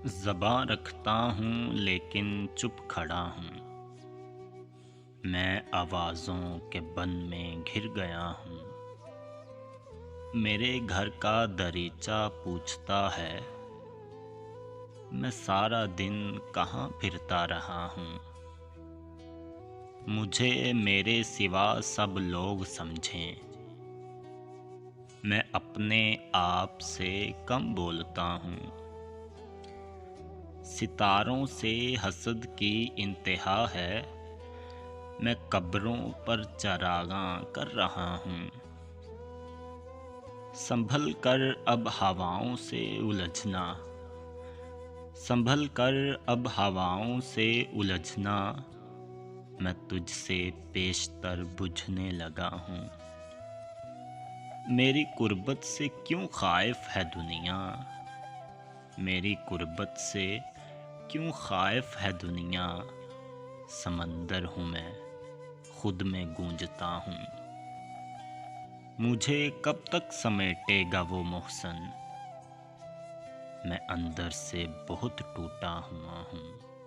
زباں رکھتا ہوں لیکن چپ کھڑا ہوں، میں آوازوں کے بن میں گھر گیا ہوں۔ میرے گھر کا دریچہ پوچھتا ہے، میں سارا دن کہاں پھرتا رہا ہوں۔ مجھے میرے سوا سب لوگ سمجھیں، میں اپنے آپ سے کم بولتا ہوں۔ ستاروں سے حسد کی انتہا ہے، میں قبروں پر چراغاں کر رہا ہوں۔ سنبھل کر اب ہواؤں سے الجھنا، سنبھل کر اب ہواؤں سے الجھنا، میں تجھ سے پیشتر بجھنے لگا ہوں۔ میری قربت سے کیوں خائف ہے دنیا، میری قربت سے کیوں خائف ہے دنیا، سمندر ہوں میں خود میں گونجتا ہوں۔ مجھے کب تک سمیٹے گا وہ محسن، میں اندر سے بہت ٹوٹا ہوا ہوں۔